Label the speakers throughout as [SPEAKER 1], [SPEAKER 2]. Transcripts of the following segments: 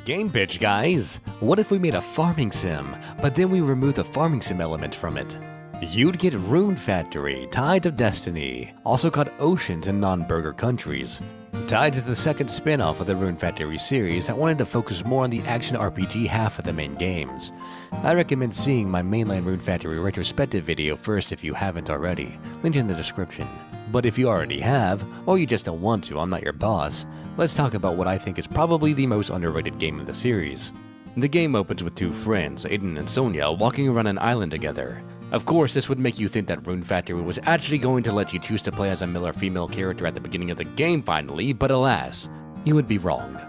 [SPEAKER 1] Game pitch, guys! What if we made a farming sim, but then we removed the farming sim element from it? You'd get Rune Factory, Tides of Destiny, also called Oceans in non-burger countries. Tides is the second spin-off of the Rune Factory series that wanted to focus more on the action RPG half of the main games. I recommend seeing my mainline Rune Factory retrospective video first if you haven't already, linked in the description. But if you already have, or you just don't want to, I'm not your boss, let's talk about what I think is probably the most underrated game in the series. The game opens with two friends, Aiden and Sonia, walking around an island together. Of course, this would make you think that Rune Factory was actually going to let you choose to play as a male or female character at the beginning of the game finally, but alas, you would be wrong.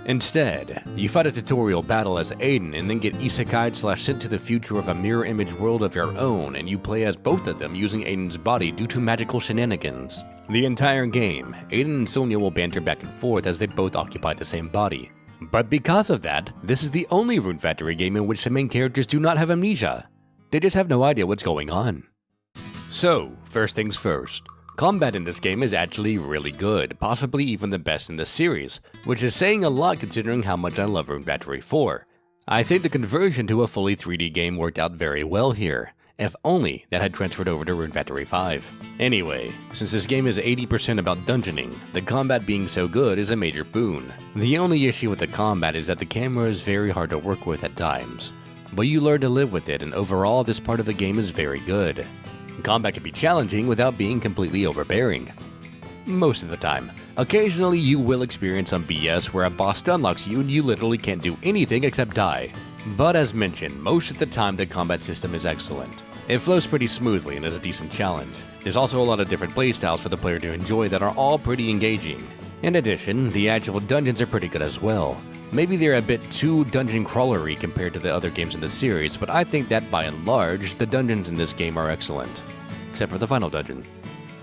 [SPEAKER 1] Instead, you fight a tutorial battle as Aiden and then get isekai'd/sent to the future of a mirror image world of your own, and you play as both of them using Aiden's body due to magical shenanigans. The entire game, Aiden and Sonia will banter back and forth as they both occupy the same body. But because of that, this is the only Rune Factory game in which the main characters do not have amnesia. They just have no idea what's going on. So, first things first. Combat in this game is actually really good, possibly even the best in the series, which is saying a lot considering how much I love Rune Factory 4. I think the conversion to a fully 3D game worked out very well here, if only that had transferred over to Rune Factory 5. Anyway, since this game is 80% about dungeoning, the combat being so good is a major boon. The only issue with the combat is that the camera is very hard to work with at times, but you learn to live with it, and overall this part of the game is very good. Combat can be challenging without being completely overbearing. Most of the time. Occasionally you will experience some BS where a boss stunlocks you and you literally can't do anything except die. But as mentioned, most of the time the combat system is excellent. It flows pretty smoothly and is a decent challenge. There's also a lot of different playstyles for the player to enjoy that are all pretty engaging. In addition, the actual dungeons are pretty good as well. Maybe they're a bit too dungeon crawlery compared to the other games in the series, but I think that by and large, the dungeons in this game are excellent. Except for the final dungeon.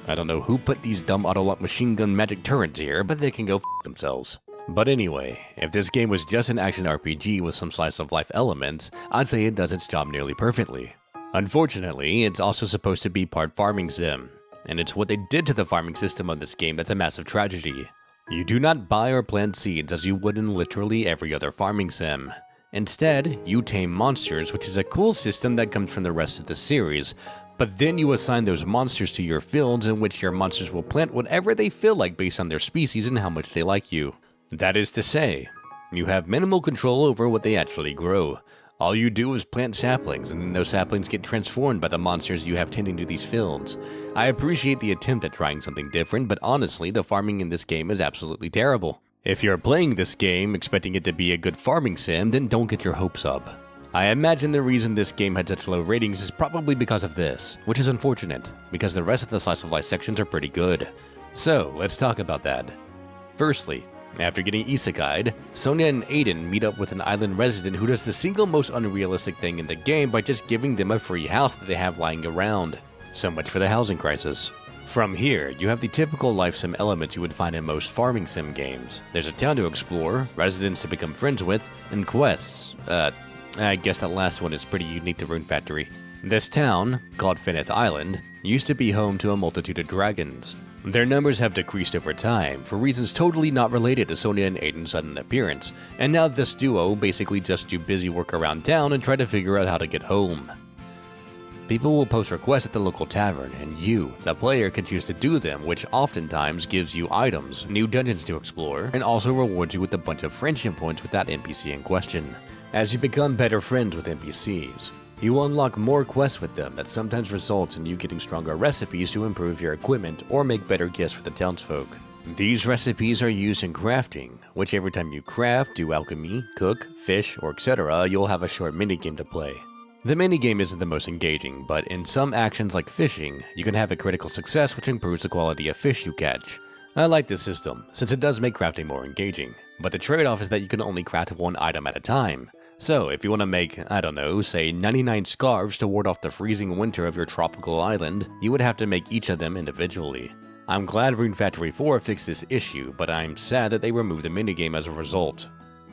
[SPEAKER 1] I don't know who put these dumb auto-lock machine gun magic turrets here, but they can go f themselves. But anyway, if this game was just an action RPG with some slice of life elements, I'd say it does its job nearly perfectly. Unfortunately, it's also supposed to be part farming sim, and it's what they did to the farming system of this game that's a massive tragedy. You do not buy or plant seeds as you would in literally every other farming sim. Instead, you tame monsters, which is a cool system that comes from the rest of the series, but then you assign those monsters to your fields in which your monsters will plant whatever they feel like based on their species and how much they like you. That is to say, you have minimal control over what they actually grow. All you do is plant saplings, and then those saplings get transformed by the monsters you have tending to these fields. I appreciate the attempt at trying something different, but honestly, the farming in this game is absolutely terrible. If you're playing this game expecting it to be a good farming sim, then don't get your hopes up. I imagine the reason this game had such low ratings is probably because of this, which is unfortunate, because the rest of the slice of life sections are pretty good. So, let's talk about that. Firstly, after getting isekai'd, Sonia and Aiden meet up with an island resident who does the single most unrealistic thing in the game by just giving them a free house that they have lying around. So much for the housing crisis. From here, you have the typical life sim elements you would find in most farming sim games. There's a town to explore, residents to become friends with, and quests. I guess that last one is pretty unique to Rune Factory. This town, called Feneth Island, used to be home to a multitude of dragons. Their numbers have decreased over time, for reasons totally not related to Sonia and Aiden's sudden appearance, and now this duo basically just do busy work around town and try to figure out how to get home. People will post requests at the local tavern, and you, the player, can choose to do them, which oftentimes gives you items, new dungeons to explore, and also rewards you with a bunch of friendship points with that NPC in question. As you become better friends with NPCs, you will unlock more quests with them that sometimes results in you getting stronger recipes to improve your equipment or make better gifts for the townsfolk. These recipes are used in crafting, which every time you craft, do alchemy, cook, fish, or etc., you'll have a short minigame to play. The minigame isn't the most engaging, but in some actions like fishing, you can have a critical success which improves the quality of fish you catch. I like this system, since it does make crafting more engaging, but the trade-off is that you can only craft one item at a time. So, if you want to make, I don't know, say 99 scarves to ward off the freezing winter of your tropical island, you would have to make each of them individually. I'm glad Rune Factory 4 fixed this issue, but I'm sad that they removed the minigame as a result.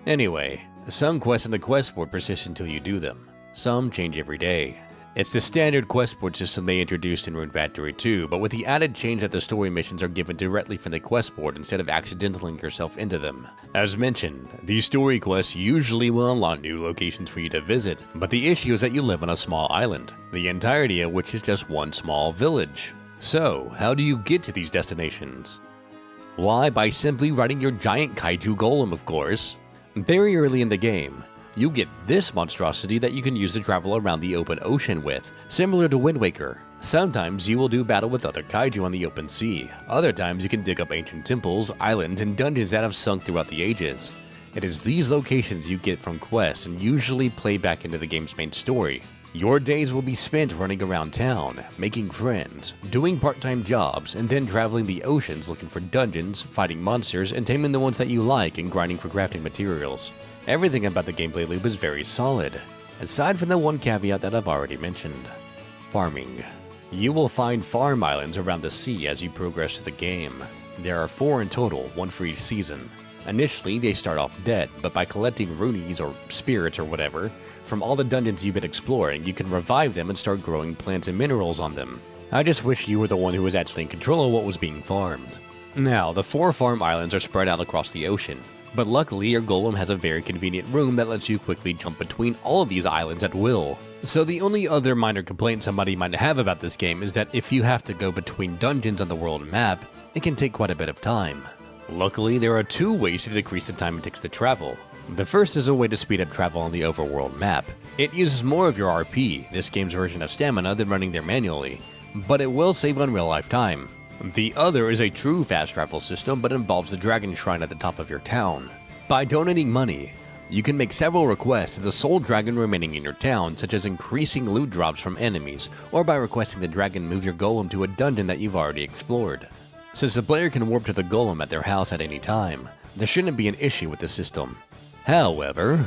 [SPEAKER 1] Anyway, some quests in the quest board persist until you do them. Some change every day. It's the standard quest board system they introduced in Rune Factory 2, but with the added change that the story missions are given directly from the quest board instead of accidentally yourself into them. As mentioned, these story quests usually will unlock new locations for you to visit, but the issue is that you live on a small island, the entirety of which is just one small village. So, how do you get to these destinations? Why, by simply riding your giant kaiju golem, of course. Very early in the game, you get this monstrosity that you can use to travel around the open ocean with, similar to Wind Waker. Sometimes you will do battle with other kaiju on the open sea. Other times you can dig up ancient temples, islands, and dungeons that have sunk throughout the ages. It is these locations you get from quests and usually play back into the game's main story. Your days will be spent running around town, making friends, doing part-time jobs, and then traveling the oceans looking for dungeons, fighting monsters, and taming the ones that you like and grinding for crafting materials. Everything about the gameplay loop is very solid, aside from the one caveat that I've already mentioned. Farming. You will find farm islands around the sea as you progress through the game. There are 4 in total, 1 for each season. Initially, they start off dead, but by collecting runes or spirits or whatever, from all the dungeons you've been exploring, you can revive them and start growing plants and minerals on them. I just wish you were the one who was actually in control of what was being farmed. Now, the 4 farm islands are spread out across the ocean, but luckily your golem has a very convenient room that lets you quickly jump between all of these islands at will. So the only other minor complaint somebody might have about this game is that if you have to go between dungeons on the world map, it can take quite a bit of time. Luckily, there are 2 ways to decrease the time it takes to travel. The first is a way to speed up travel on the overworld map. It uses more of your RP, this game's version of stamina, than running there manually, but it will save on real-life time. The other is a true fast travel system, but involves the dragon shrine at the top of your town. By donating money, you can make several requests to the sole dragon remaining in your town, such as increasing loot drops from enemies, or by requesting the dragon move your golem to a dungeon that you've already explored. Since the player can warp to the golem at their house at any time, there shouldn't be an issue with the system. However,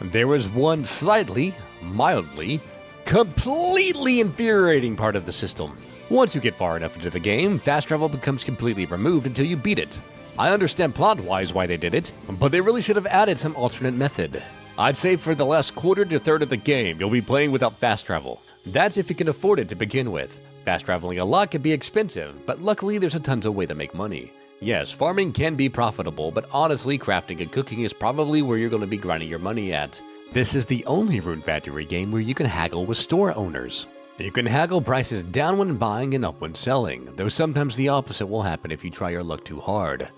[SPEAKER 1] there is one slightly, mildly, completely infuriating part of the system. Once you get far enough into the game, fast travel becomes completely removed until you beat it. I understand plot-wise why they did it, but they really should have added some alternate method. I'd say for the last quarter to third of the game, you'll be playing without fast travel. That's if you can afford it to begin with. Fast traveling a lot can be expensive, but luckily there's a tons of way to make money. Yes, farming can be profitable, but honestly, crafting and cooking is probably where you're going to be grinding your money at. This is the only Rune Factory game where you can haggle with store owners. You can haggle prices down when buying and up when selling, though sometimes the opposite will happen if you try your luck too hard.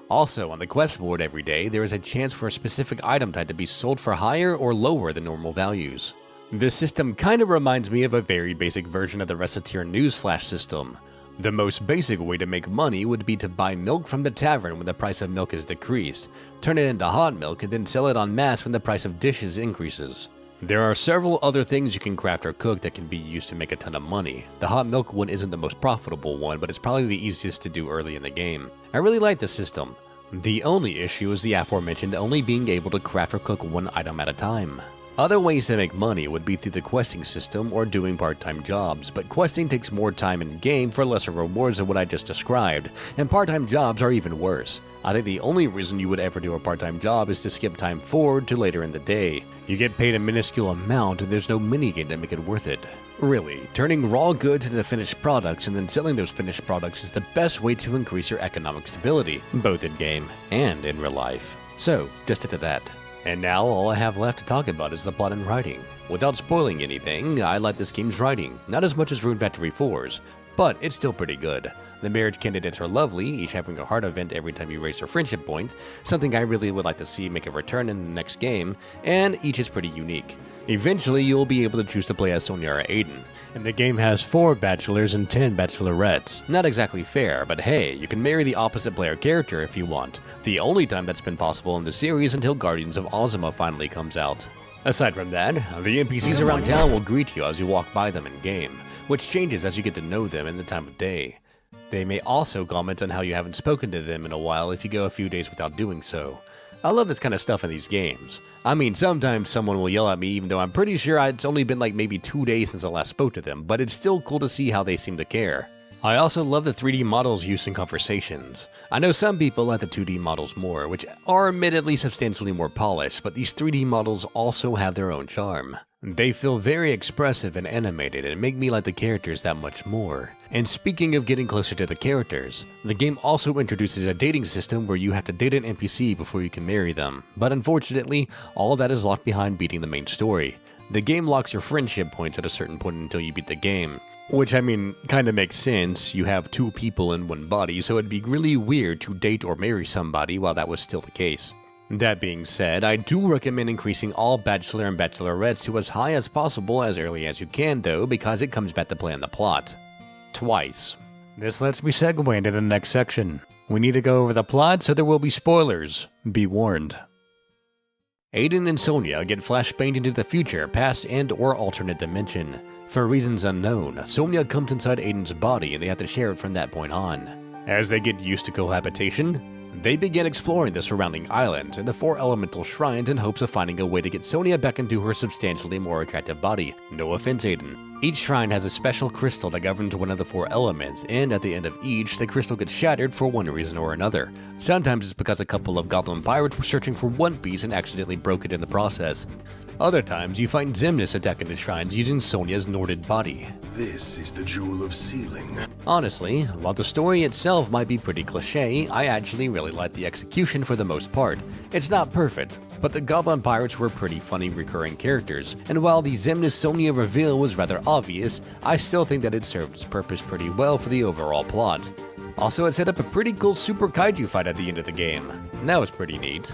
[SPEAKER 1] Also, on the quest board every day, there is a chance for a specific item type to be sold for higher or lower than normal values. This system kind of reminds me of a very basic version of the Recettear newsflash system. The most basic way to make money would be to buy milk from the tavern when the price of milk is decreased, turn it into hot milk, and then sell it en masse when the price of dishes increases. There are several other things you can craft or cook that can be used to make a ton of money. The hot milk one isn't the most profitable one, but it's probably the easiest to do early in the game. I really like the system. The only issue is the aforementioned only being able to craft or cook one item at a time. Other ways to make money would be through the questing system or doing part-time jobs, but questing takes more time in-game for lesser rewards than what I just described, and part-time jobs are even worse. I think the only reason you would ever do a part-time job is to skip time forward to later in the day. You get paid a minuscule amount and there's no minigame to make it worth it. Really, turning raw goods into finished products and then selling those finished products is the best way to increase your economic stability, both in-game and in real life. So, just into that. And now all I have left to talk about is the plot and writing. Without spoiling anything, I like this game's writing, not as much as Rune Factory 4's, but it's still pretty good. The marriage candidates are lovely, each having a heart event every time you raise their friendship point, something I really would like to see make a return in the next game, and each is pretty unique. Eventually, you'll be able to choose to play as Sonia or Aiden, and the game has 4 bachelors and 10 bachelorettes. Not exactly fair, but hey, you can marry the opposite player character if you want, the only time that's been possible in the series until Guardians of Ozma finally comes out. Aside from that, the NPCs around town will greet you as you walk by them in-game, which changes as you get to know them in the time of day. They may also comment on how you haven't spoken to them in a while if you go a few days without doing so. I love this kind of stuff in these games. I mean, sometimes someone will yell at me even though I'm pretty sure it's only been like maybe 2 days since I last spoke to them, but it's still cool to see how they seem to care. I also love the 3D models used in conversations. I know some people like the 2D models more, which are admittedly substantially more polished, but these 3D models also have their own charm. They feel very expressive and animated and make me like the characters that much more. And speaking of getting closer to the characters, the game also introduces a dating system where you have to date an NPC before you can marry them, but unfortunately, all of that is locked behind beating the main story. The game locks your friendship points at a certain point until you beat the game. Which, I mean, kinda makes sense. You have two people in one body, so it'd be really weird to date or marry somebody while that was still the case. That being said, I do recommend increasing all bachelor and bachelorettes to as high as possible as early as you can though, because it comes back to play on the plot. Twice. This lets me segue into the next section. We need to go over the plot, so there will be spoilers. Be warned. Aiden and Sonia get flashbanged into the future, past and or alternate dimension. For reasons unknown, Sonia comes inside Aiden's body and they have to share it from that point on. As they get used to cohabitation, they begin exploring the surrounding islands and the 4 elemental shrines in hopes of finding a way to get Sonia back into her substantially more attractive body. No offense, Aiden. Each shrine has a special crystal that governs one of the 4 elements, and at the end of each, the crystal gets shattered for one reason or another. Sometimes it's because a couple of goblin pirates were searching for one piece and accidentally broke it in the process. Other times, you find Xemnas attacking the shrines using Sonia's Norded body.
[SPEAKER 2] This is the Jewel of Sealing.
[SPEAKER 1] Honestly, while the story itself might be pretty cliché, I actually really like the execution for the most part. It's not perfect, but the goblin pirates were pretty funny recurring characters, and while the Xemnas Sonia reveal was rather obvious, I still think that it served its purpose pretty well for the overall plot. Also, it set up a pretty cool super kaiju fight at the end of the game. That was pretty neat.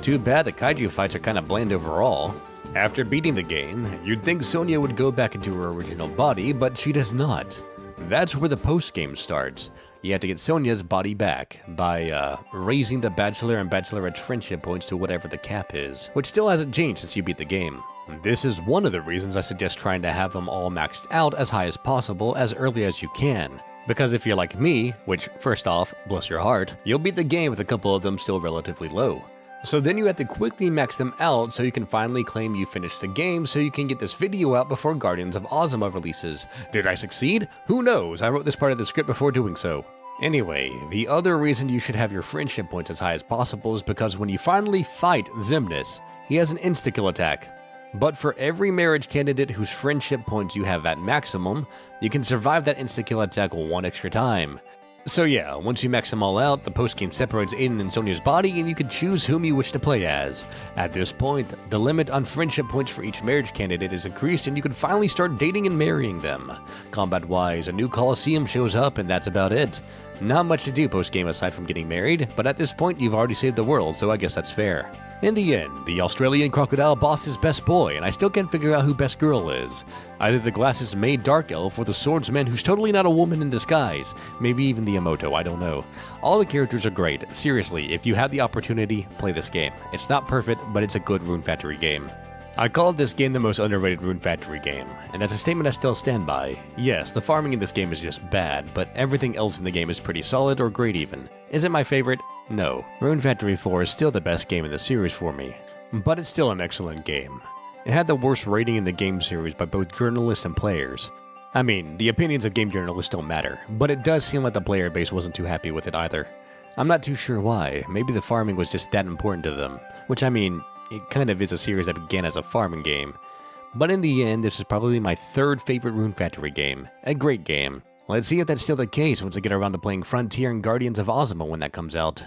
[SPEAKER 1] Too bad the kaiju fights are kinda bland overall. After beating the game, you'd think Sonia would go back into her original body, but she does not. That's where the post-game starts. You have to get Sonia's body back by raising the bachelor and bachelorette's friendship points to whatever the cap is, which still hasn't changed since you beat the game. This is one of the reasons I suggest trying to have them all maxed out as high as possible as early as you can. Because if you're like me, which first off, bless your heart, you'll beat the game with a couple of them still relatively low. So then you have to quickly max them out so you can finally claim you finished the game so you can get this video out before Guardians of Ozma releases. Did I succeed? Who knows, I wrote this part of the script before doing so. Anyway, the other reason you should have your friendship points as high as possible is because when you finally fight Xemnas, he has an insta-kill attack. But for every marriage candidate whose friendship points you have at maximum, you can survive that insta-kill attack one extra time. So yeah, once you max them all out, the post-game separates Aiden and Sonia's body and you can choose whom you wish to play as. At this point, the limit on friendship points for each marriage candidate is increased and you can finally start dating and marrying them. Combat-wise, a new Colosseum shows up and that's about it. Not much to do post-game aside from getting married, but at this point you've already saved the world, so I guess that's fair. In the end, the Australian crocodile boss is best boy, and I still can't figure out who best girl is. Either the glasses made dark elf or the swordsman who's totally not a woman in disguise. Maybe even the Emoto, I don't know. All the characters are great. Seriously, if you have the opportunity, play this game. It's not perfect, but it's a good Rune Factory game. I called this game the most underrated Rune Factory game, and that's a statement I still stand by. Yes, the farming in this game is just bad, but everything else in the game is pretty solid or great even. Is it my favorite? No. Rune Factory 4 is still the best game in the series for me, but it's still an excellent game. It had the worst rating in the game series by both journalists and players. I mean, the opinions of game journalists don't matter, but it does seem like the player base wasn't too happy with it either. I'm not too sure why. Maybe the farming was just that important to them, which I mean, it kind of is a series that began as a farming game. But in the end, this is probably my third favorite Rune Factory game. A great game. Let's see if that's still the case once I get around to playing Frontier and Guardians of Ozma when that comes out.